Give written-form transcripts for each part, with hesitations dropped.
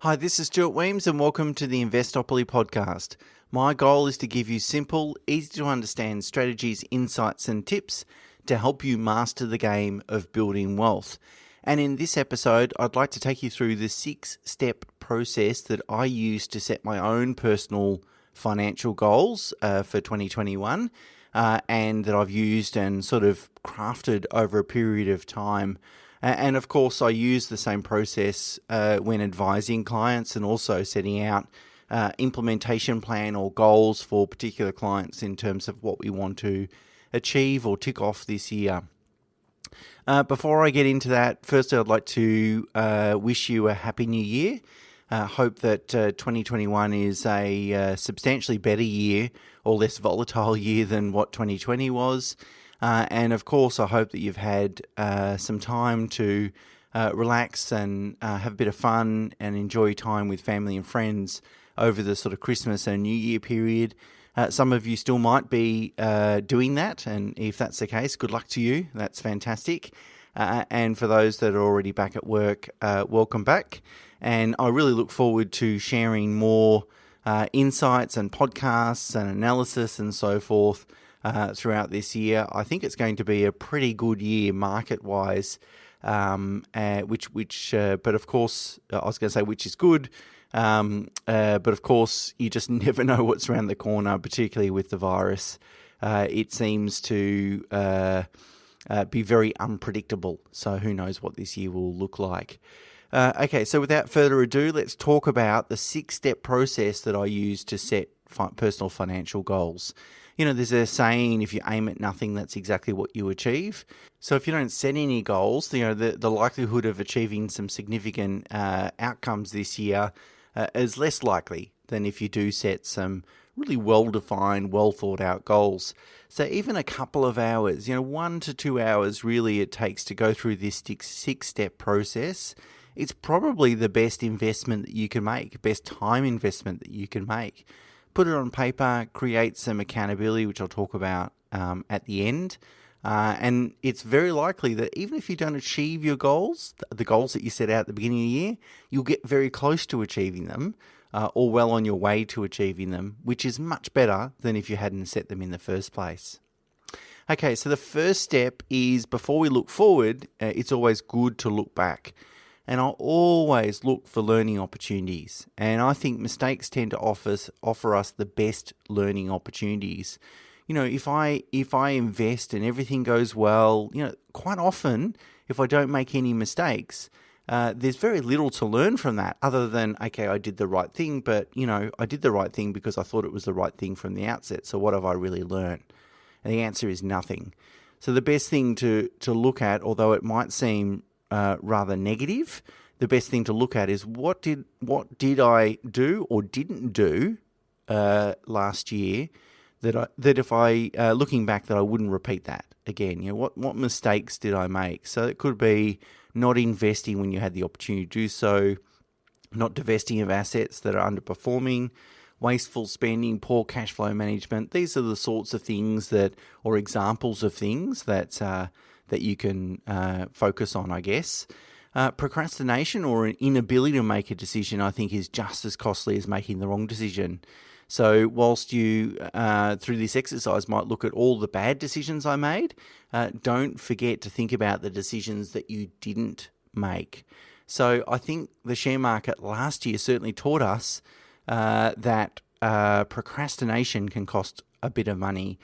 Hi, this is Stuart Weems and welcome to the Investopoly podcast. My goal is to give you simple, easy to understand strategies, insights and tips to help you master the game of building wealth. And in this episode, I'd like to take you through the 6-step process that I use to set my own personal financial goals for 2021 and that I've used and sort of crafted over a period of time. And of course, I use the same process when advising clients and also setting out implementation plan or goals for particular clients in terms of what we want to achieve or tick off this year. Before I get into that, firstly, I'd like to wish you a happy new year. Hope that 2021 is a substantially better year or less volatile year than what 2020 was. And of course, I hope that you've had some time to relax and have a bit of fun and enjoy time with family and friends over the sort of Christmas and New Year period. Some of you still might be doing that, and if that's the case, good luck to you. That's fantastic. And for those that are already back at work, welcome back. And I really look forward to sharing more insights and podcasts and analysis and so forth throughout this year. I think it's going to be a pretty good year market-wise, but of course, I was going to say which is good, but of course, you just never know what's around the corner, particularly with the virus. It seems to be very unpredictable, so who knows what this year will look like. Okay, so without further ado, let's talk about the 6-step process that I use to set personal financial goals. You know, there's a saying, if you aim at nothing, that's exactly what you achieve. So if you don't set any goals, the likelihood of achieving some significant outcomes this year is less likely than if you do set some really well-defined, well-thought-out goals. So even a couple of hours, 1 to 2 hours really it takes to go through this 6-step process. It's probably the best investment that you can make, best time investment that you can make. Put it on paper, create some accountability, which I'll talk about at the end. And it's very likely that even if you don't achieve your goals, the goals that you set out at the beginning of the year, you'll get very close to achieving them or well on your way to achieving them, which is much better than if you hadn't set them in the first place. Okay, so the first step is before we look forward, it's always good to look back. And I always look for learning opportunities. And I think mistakes tend to offer us the best learning opportunities. If I invest and everything goes well, quite often, if I don't make any mistakes, there's very little to learn from that other than, okay, I did the right thing, but, I did the right thing because I thought it was the right thing from the outset. So what have I really learned? And the answer is nothing. So the best thing to look at, although it might seem rather negative, the best thing to look at is what did I do or didn't do last year that if I looking back that I wouldn't repeat that again. What mistakes did I make? So it could be not investing when you had the opportunity to do so, not divesting of assets that are underperforming, wasteful spending, poor cash flow management. These are the sorts of things or examples of things that you can focus on, I guess. Procrastination or an inability to make a decision, I think, is just as costly as making the wrong decision. So whilst you, through this exercise, might look at all the bad decisions I made, don't forget to think about the decisions that you didn't make. So I think the share market last year certainly taught us that procrastination can cost a bit of money.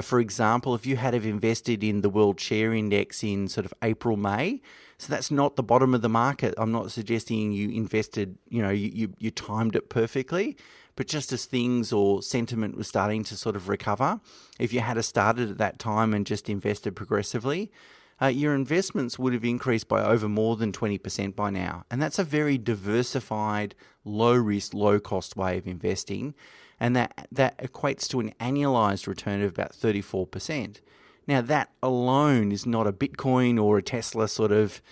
For example, if you had have invested in the World Share Index in sort of April, May, so that's not the bottom of the market. I'm not suggesting you invested, you timed it perfectly, but just as things or sentiment was starting to sort of recover, if you had started at that time and just invested progressively, your investments would have increased by over more than 20% by now. And that's a very diversified, low-risk, low-cost way of investing. And that equates to an annualized return of about 34%. Now, that alone is not a Bitcoin or a Tesla sort of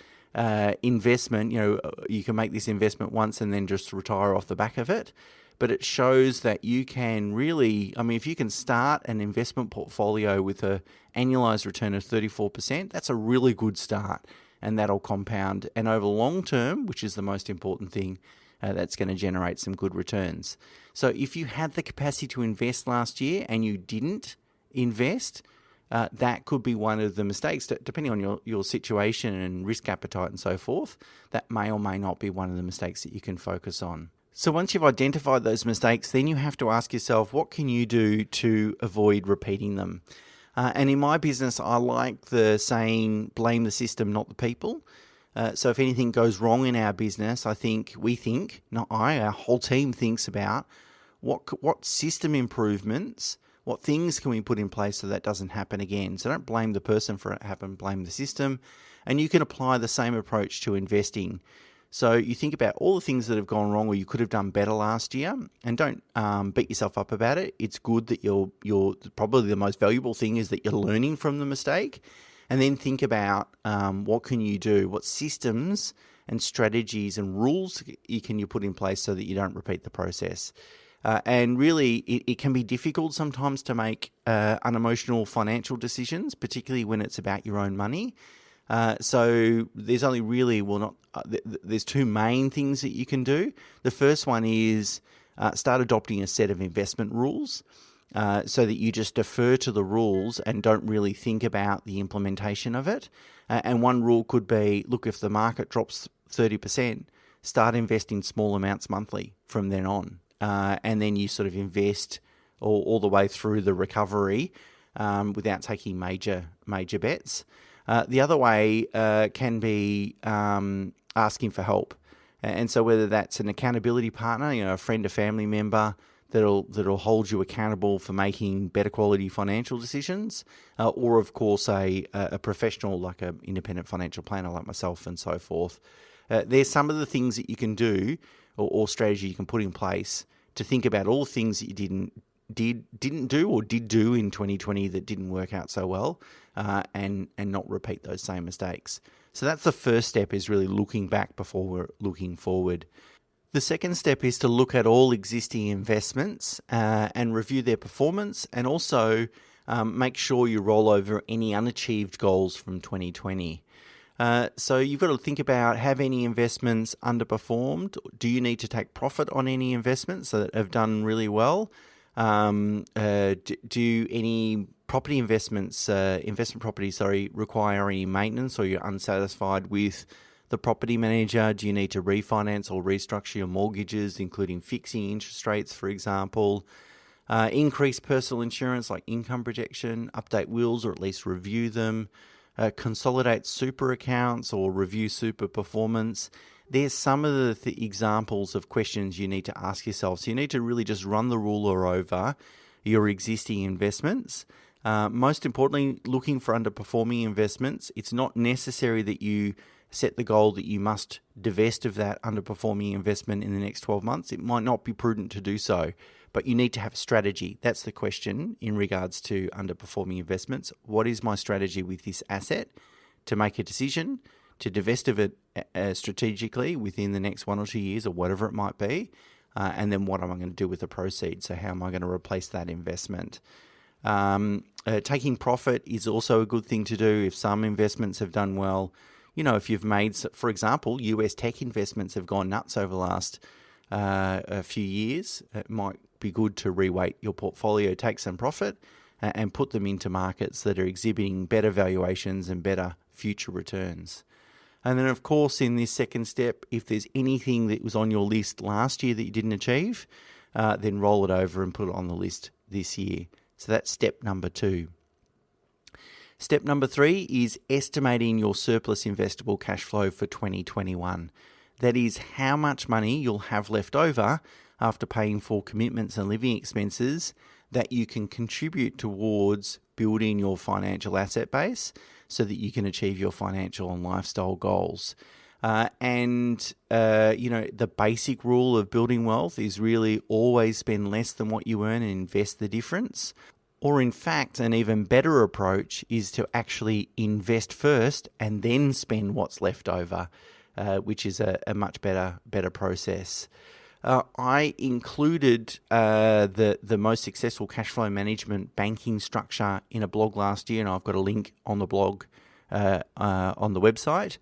investment. You can make this investment once and then just retire off the back of it. But it shows that you can really, if you can start an investment portfolio with an annualized return of 34%, that's a really good start. And that'll compound. And over the long term, which is the most important thing, that's going to generate some good returns. So if you had the capacity to invest last year and you didn't invest, that could be one of the mistakes, depending on your situation and risk appetite and so forth. That may or may not be one of the mistakes that you can focus on. So once you've identified those mistakes, then you have to ask yourself, what can you do to avoid repeating them? And in my business, I like the saying, blame the system, not the people. So if anything goes wrong in our business, our whole team thinks about what system improvements, what things can we put in place so that doesn't happen again. So don't blame the person for it happening, blame the system. And you can apply the same approach to investing. So you think about all the things that have gone wrong or you could have done better last year, and don't beat yourself up about it. It's good that you're probably the most valuable thing is that you're learning from the mistake, and then think about what can you do, what systems and strategies and rules can you put in place so that you don't repeat the process. And really, it can be difficult sometimes to make unemotional financial decisions, particularly when it's about your own money. So there's only really, there's two main things that you can do. The first one is start adopting a set of investment rules so that you just defer to the rules and don't really think about the implementation of it. And one rule could be, look, if the market drops 30%, start investing small amounts monthly from then on. And then you sort of invest all the way through the recovery without taking major bets. The other way can be asking for help. And so whether that's an accountability partner, a friend, a family member that'll hold you accountable for making better quality financial decisions, or of course a professional like an independent financial planner like myself and so forth. There's some of the things that you can do or strategy you can put in place to think about all the things that you didn't do or did do in 2020 that didn't work out so well, and not repeat those same mistakes. So that's the first step, is really looking back before we're looking forward. The second step is to look at all existing investments and review their performance, and also make sure you roll over any unachieved goals from 2020. So you've got to think about, have any investments underperformed? Do you need to take profit on any investments that have done really well? Do any property investments, investment properties, require any maintenance, or you're unsatisfied with the property manager? Do you need to refinance or restructure your mortgages, including fixing interest rates, for example? Increase personal insurance like income protection, update wills or at least review them, consolidate super accounts or review super performance. There's some of the examples of questions you need to ask yourself. So you need to really just run the ruler over your existing investments. Most importantly, looking for underperforming investments. It's not necessary that you set the goal that you must divest of that underperforming investment in the next 12 months. It might not be prudent to do so, but you need to have a strategy. That's the question in regards to underperforming investments. What is my strategy with this asset to make a decision to divest of it strategically within the next 1 or 2 years or whatever it might be? And then what am I going to do with the proceeds? So how am I going to replace that investment? Taking profit is also a good thing to do if some investments have done well. If you've made, for example, US tech investments have gone nuts over the last a few years, it might be good to reweight your portfolio, take some profit, and put them into markets that are exhibiting better valuations and better future returns. And then, of course, in this second step, if there's anything that was on your list last year that you didn't achieve, then roll it over and put it on the list this year. So that's step number 2. Step number 3 is estimating your surplus investable cash flow for 2021. That is how much money you'll have left over after paying for commitments and living expenses that you can contribute towards building your financial asset base so that you can achieve your financial and lifestyle goals. The basic rule of building wealth is really always spend less than what you earn and invest the difference. Or in fact, an even better approach is to actually invest first and then spend what's left over, which is a much better process. I included the most successful cash flow management banking structure in a blog last year, and I've got a link on the blog on the website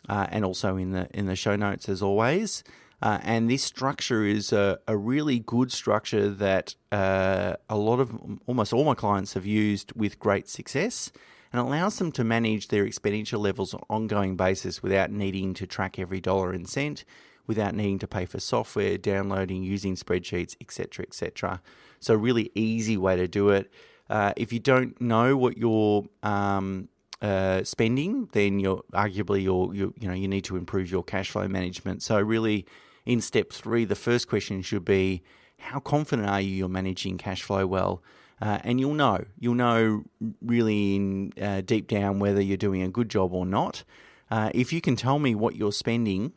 and also in the show notes as always. And this structure is a really good structure that almost all my clients have used with great success, and allows them to manage their expenditure levels on an ongoing basis without needing to track every dollar and cent, without needing to pay for software, downloading, using spreadsheets, etc., etc. So a really easy way to do it. If you don't know what you're spending, then you need to improve your cash flow management. So really, in step 3, the first question should be, how confident are you you're managing cash flow well? And you'll know really in deep down whether you're doing a good job or not. If you can tell me what you're spending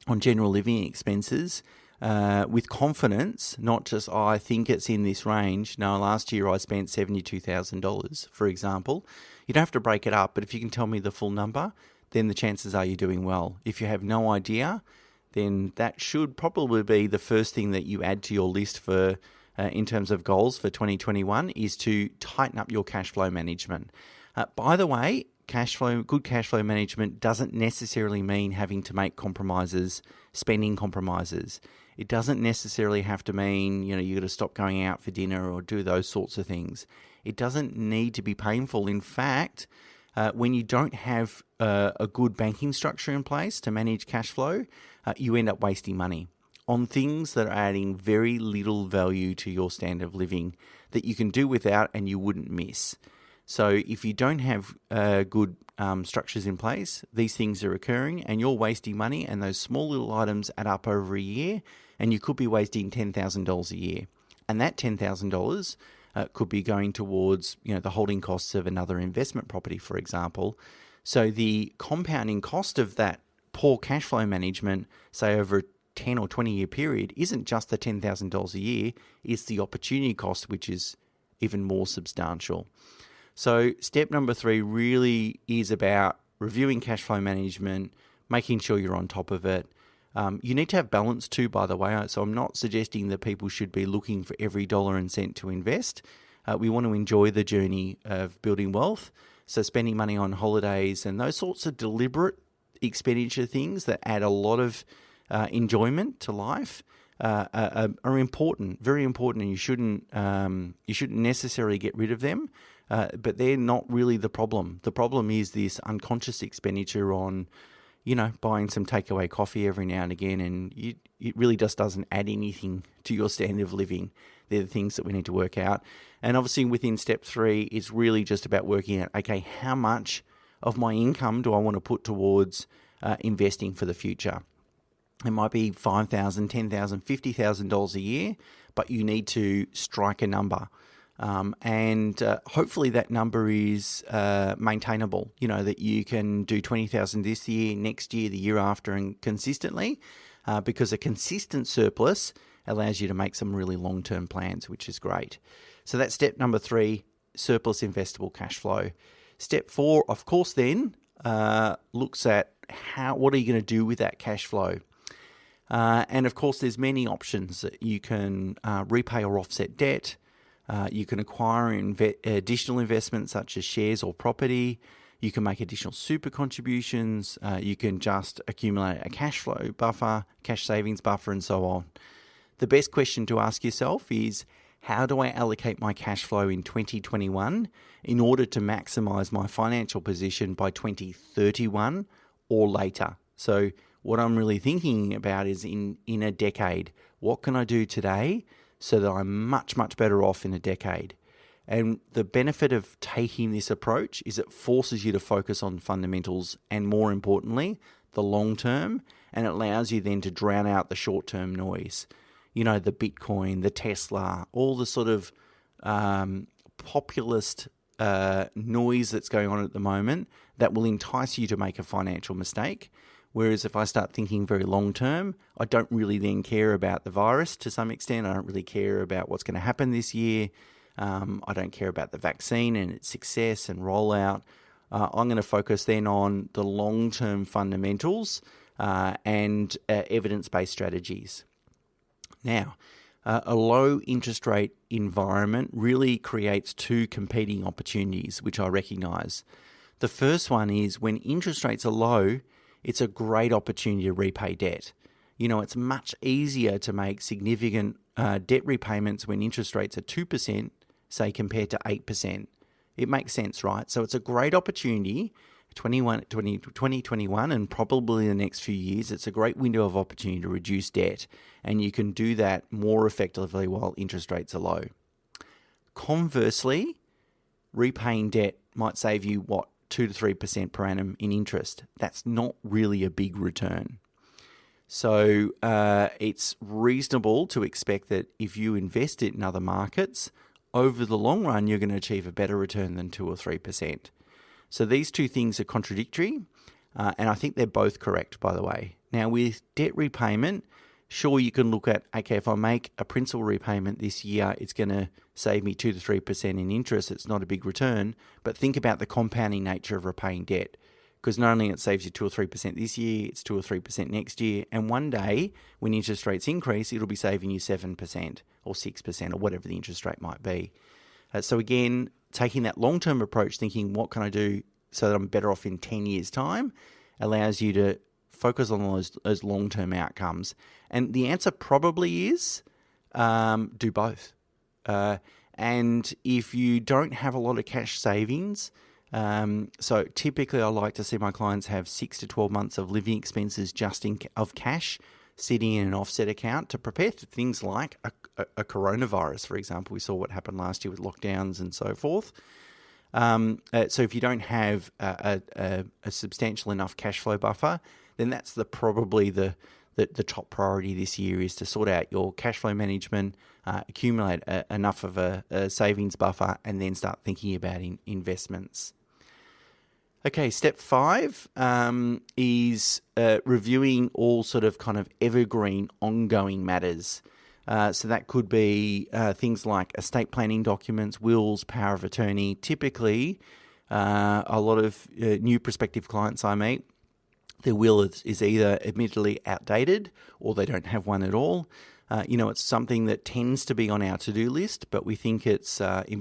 on general living expenses with confidence, not just, I think it's in this range. No, last year I spent $72,000, for example. You don't have to break it up, but if you can tell me the full number, then the chances are you're doing well. If you have no idea, then that should probably be the first thing that you add to your list for in terms of goals for 2021, is to tighten up your cash flow management. By the way, good cash flow management doesn't necessarily mean having to make compromises, spending compromises. It doesn't necessarily have to mean, you got to stop going out for dinner or do those sorts of things. It doesn't need to be painful. In fact, when you don't have a good banking structure in place to manage cash flow, you end up wasting money on things that are adding very little value to your standard of living that you can do without and you wouldn't miss. So if you don't have good structures in place, these things are occurring and you're wasting money, and those small little items add up over a year, and you could be wasting $10,000 a year. And that $10,000 could be going towards the holding costs of another investment property, for example. So the compounding cost of that poor cash flow management, say over a 10 or 20 year period, isn't just the $10,000 a year, it's the opportunity cost, which is even more substantial. So step number 3 really is about reviewing cash flow management, making sure you're on top of it. You need to have balance too, by the way. So I'm not suggesting that people should be looking for every dollar and cent to invest. We want to enjoy the journey of building wealth. So spending money on holidays and those sorts of deliberate expenditure things that add a lot of enjoyment to life are important, very important, and you shouldn't necessarily get rid of them. But they're not really the problem. The problem is this unconscious expenditure on, buying some takeaway coffee every now and again, and it really just doesn't add anything to your standard of living. They're the things that we need to work out. And obviously within step 3, it's really just about working out, okay, how much of my income do I want to put towards investing for the future? It might be $5,000, $10,000, $50,000 a year, but you need to strike a number. And hopefully that number is maintainable, that you can do 20,000 this year, next year, the year after, and consistently, because a consistent surplus allows you to make some really long-term plans, which is great. So that's step number 3, surplus investable cash flow. Step 4, of course, then looks at what are you going to do with that cash flow? And of course, there's many options. You can repay or offset debt. You can acquire additional investments such as shares or property. You can make additional super contributions. You can just accumulate a cash flow buffer, cash savings buffer, and so on. The best question to ask yourself is, how do I allocate my cash flow in 2021 in order to maximize my financial position by 2031 or later? So what I'm really thinking about is in a decade, what can I do today so that I'm much, much better off in a decade? And the benefit of taking this approach is it forces you to focus on fundamentals and, more importantly, the long term, and it allows you then to drown out the short-term noise. The Bitcoin, the Tesla, all the sort of populist noise that's going on at the moment that will entice you to make a financial mistake. Whereas if I start thinking very long term, I don't really then care about the virus to some extent. I don't really care about what's going to happen this year. I don't care about the vaccine and its success and rollout. I'm going to focus then on the long-term fundamentals and evidence-based strategies. Now, a low interest rate environment really creates 2 competing opportunities, which I recognise. The first one is when interest rates are low, it's a great opportunity to repay debt. It's much easier to make significant debt repayments when interest rates are 2%, say, compared to 8%. It makes sense, right? So it's a great opportunity, 2021 and probably the next few years. It's a great window of opportunity to reduce debt, and you can do that more effectively while interest rates are low. Conversely, repaying debt might save you, 2 to 3% per annum in interest. That's not really a big return. So it's reasonable to expect that if you invest it in other markets, over the long run, you're going to achieve a better return than 2 or 3%. So these two things are contradictory, and I think they're both correct, by the way. Now, with debt repayment, sure, you can look at, okay, if I make a principal repayment this year, it's going to save me 2 to 3% in interest. It's not a big return, but think about the compounding nature of repaying debt, because not only it saves you 2 or 3% this year, it's 2 or 3% next year, and one day when interest rates increase, it'll be saving you 7% or 6% or whatever the interest rate might be. So again, taking that long-term approach, thinking what can I do so that I'm better off in 10 years' time, allows you to focus on those long-term outcomes. And the answer probably is do both. And if you don't have a lot of cash savings, so typically I like to see my clients have 6 to 12 months of living expenses of cash sitting in an offset account to prepare for things like a coronavirus, for example. We saw what happened last year with lockdowns and so forth. So if you don't have a substantial enough cash flow buffer, then that's probably the top priority this year, is to sort out your cash flow management, accumulate enough of a savings buffer, and then start thinking about investments. Okay, step 5 is reviewing all sort of kind of evergreen ongoing matters. So that could be things like estate planning documents, wills, power of attorney. Typically, a lot of new prospective clients I meet, their will is either admittedly outdated or they don't have one at all. It's something that tends to be on our to-do list, but we think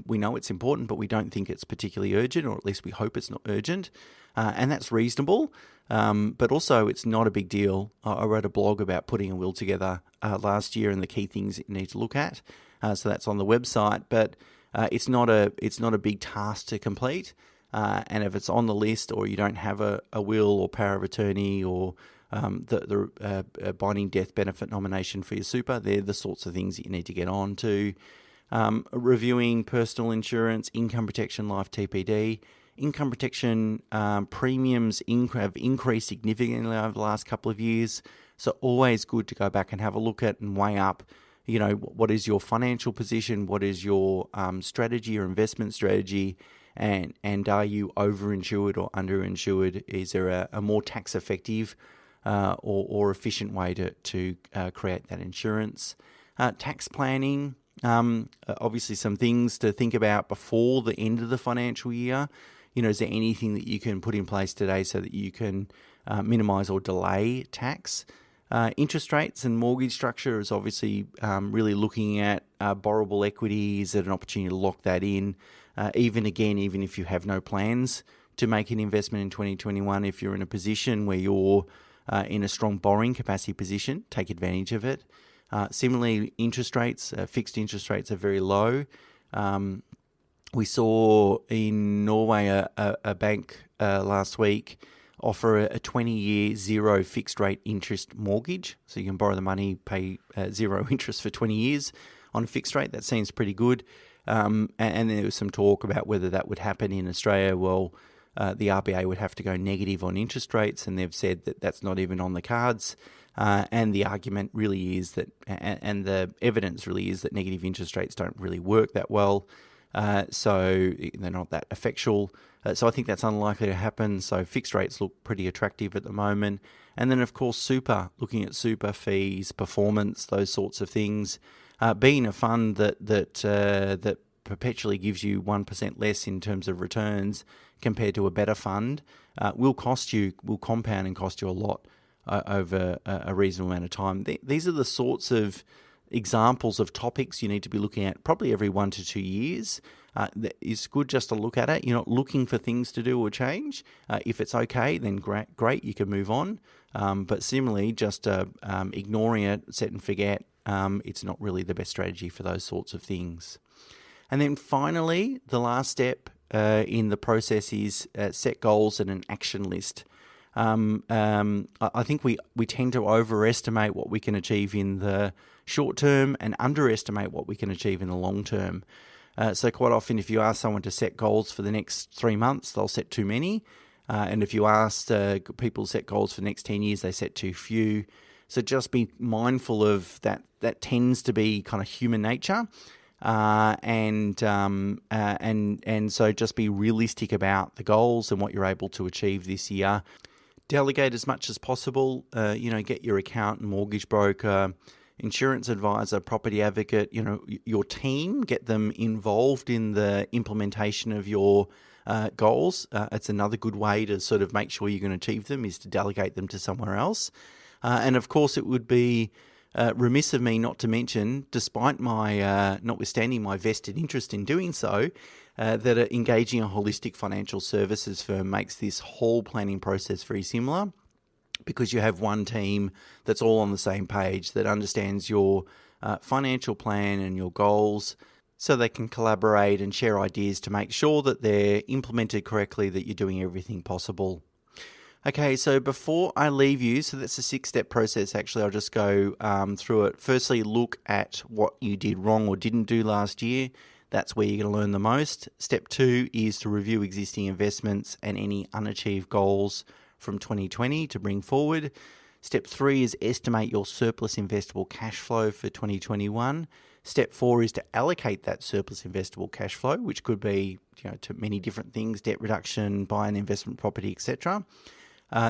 we know it's important, but we don't think it's particularly urgent, or at least we hope it's not urgent. And that's reasonable, but also it's not a big deal. I wrote a blog about putting a will together last year and the key things that you need to look at. So that's on the website, but it's not a big task to complete. And if it's on the list, or you don't have a will or power of attorney or the binding death benefit nomination for your super, they're the sorts of things that you need to get on to. Reviewing personal insurance, income protection, life TPD. Income protection premiums have increased significantly over the last couple of years. So always good to go back and have a look at and weigh up, what is your financial position, what is your strategy or investment strategy, and are you overinsured or underinsured? Is there a more tax effective or efficient way to create that insurance? Tax planning, obviously some things to think about before the end of the financial year. Is there anything that you can put in place today so that you can minimise or delay tax? Interest rates and mortgage structure is obviously really looking at borrowable equity. Is it an opportunity to lock that in? Even if you have no plans to make an investment in 2021, if you're in a position where you're in a strong borrowing capacity position, take advantage of it. Similarly, interest rates, fixed interest rates are very low. We saw in Norway a bank last week offer a 20-year zero fixed rate interest mortgage. So you can borrow the money, pay zero interest for 20 years on a fixed rate. That seems pretty good. And there was some talk about whether that would happen in Australia. Well, the RBA would have to go negative on interest rates, and they've said that that's not even on the cards. And the argument really is that, and the evidence really is that negative interest rates don't really work that well. So they're not that effectual. So I think that's unlikely to happen. So fixed rates look pretty attractive at the moment. And then, of course, super, looking at super fees, performance, those sorts of things. Being a fund that perpetually gives you 1% less in terms of returns compared to a better fund will compound and cost you a lot over a reasonable amount of time. These are the sorts of examples of topics you need to be looking at probably every 1 to 2 years. It's good just to look at it. You're not looking for things to do or change. If it's okay, then great, you can move on. But similarly, just ignoring it, set and forget, it's not really the best strategy for those sorts of things. And then finally, the last step in the process is set goals and an action list. I think we tend to overestimate what we can achieve in the short term and underestimate what we can achieve in the long term. So quite often, if you ask someone to set goals for the next 3 months, they'll set too many. And if you ask people to set goals for the next 10 years, they set too few. So just be mindful of that. That tends to be kind of human nature. And so just be realistic about the goals and what you're able to achieve this year. Delegate as much as possible. Get your accountant, mortgage broker, insurance advisor, property advocate, your team, get them involved in the implementation of your goals. It's another good way to sort of make sure you can achieve them is to delegate them to somewhere else. And of course, it would be remiss of me not to mention, despite my notwithstanding my vested interest in doing so, that engaging a holistic financial services firm makes this whole planning process very similar, because you have one team that's all on the same page, that understands your financial plan and your goals, so they can collaborate and share ideas to make sure that they're implemented correctly, that you're doing everything possible. Okay, so before I leave you, so that's a 6-step process. Actually, I'll just go through it. Firstly, look at what you did wrong or didn't do last year. That's where you're going to learn the most. Step 2 is to review existing investments and any unachieved goals from 2020 to bring forward. Step 3 is estimate your surplus investable cash flow for 2021. Step 4 is to allocate that surplus investable cash flow, which could be to many different things: debt reduction, buy an investment property, etc.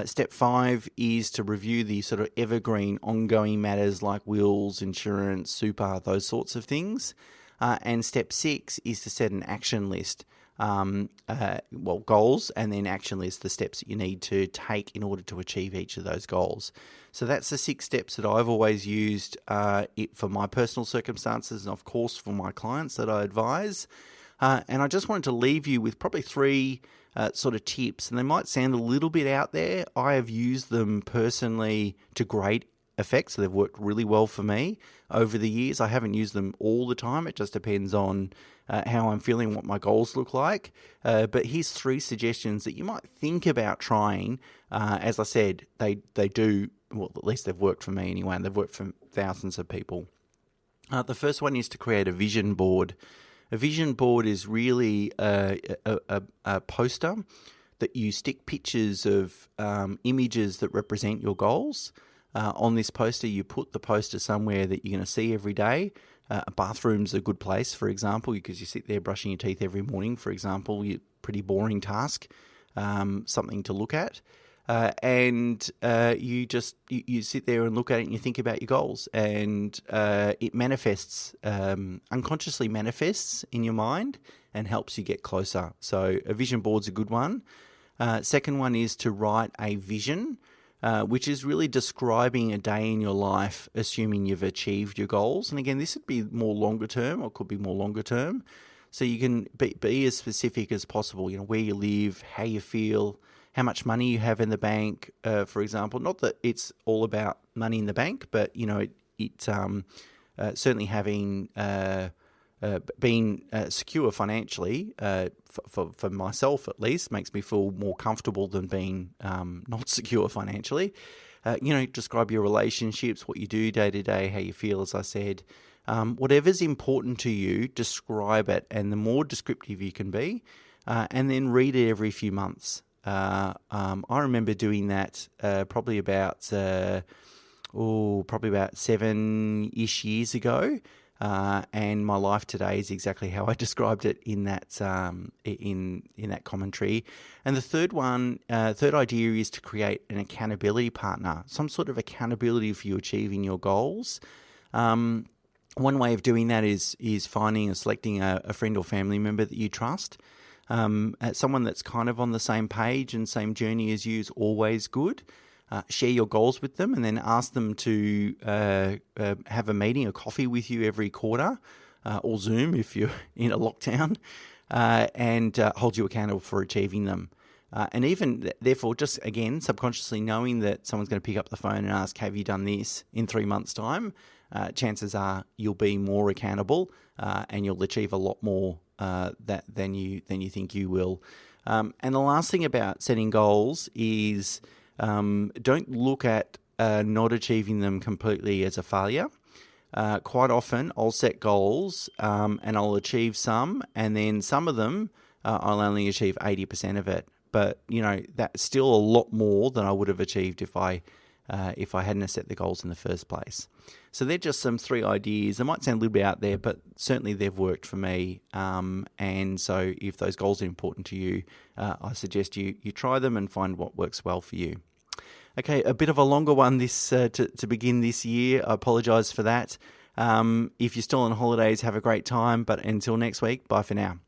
Step 5 is to review the sort of evergreen ongoing matters like wills, insurance, super, those sorts of things. And step 6 is to set an action list, goals, and then action list, the steps that you need to take in order to achieve each of those goals. So that's the 6 steps that I've always used for my personal circumstances and, of course, for my clients that I advise. And I just wanted to leave you with probably 3 sort of tips, and they might sound a little bit out there. I have used them personally to great effect, so they've worked really well for me over the years. I haven't used them all the time. It just depends on how I'm feeling, what my goals look like. But here's 3 suggestions that you might think about trying. As I said, they do, well, at least they've worked for me anyway, and they've worked for thousands of people. The first one is to create a vision board. A vision board is really a poster that you stick pictures of images that represent your goals. On this poster, you put the poster somewhere that you're going to see every day. A bathroom's a good place, for example, because you sit there brushing your teeth every morning, for example. Pretty boring task, something to look at. And you sit there and look at it and you think about your goals, and it manifests, unconsciously manifests in your mind and helps you get closer. So a vision board's a good one. Second one is to write a vision, which is really describing a day in your life, assuming you've achieved your goals. And again, this would be more longer term, or could be more longer term. So you can be as specific as possible, where you live, how you feel, how much money you have in the bank, for example. Not that it's all about money in the bank, but, certainly having being secure financially, for myself at least, makes me feel more comfortable than being not secure financially. Describe your relationships, what you do day to day, how you feel, as I said. Whatever's important to you, describe it, and the more descriptive you can be, and then read it every few months. I remember doing that probably about 7-ish years ago. And my life today is exactly how I described it in that in that commentary. And the third idea is to create an accountability partner, some sort of accountability for you achieving your goals. One way of doing that is finding and selecting a friend or family member that you trust. Someone that's kind of on the same page and same journey as you is always good. Share your goals with them, and then ask them to have a meeting, a coffee with you every quarter, or Zoom if you're in a lockdown, and hold you accountable for achieving them. And even, therefore, just again, subconsciously knowing that someone's going to pick up the phone and ask, have you done this in 3 months' time? Chances are you'll be more accountable and you'll achieve a lot more than you think you will. And the last thing about setting goals is don't look at not achieving them completely as a failure. Quite often I'll set goals and I'll achieve some, and then some of them I'll only achieve 80% of it. But, that's still a lot more than I would have achieved if I hadn't set the goals in the first place. So they're just some 3 ideas. They might sound a little bit out there, but certainly they've worked for me. And so if those goals are important to you, I suggest you try them and find what works well for you. Okay, a bit of a longer one this to begin this year. I apologise for that. If you're still on holidays, have a great time. But until next week, bye for now.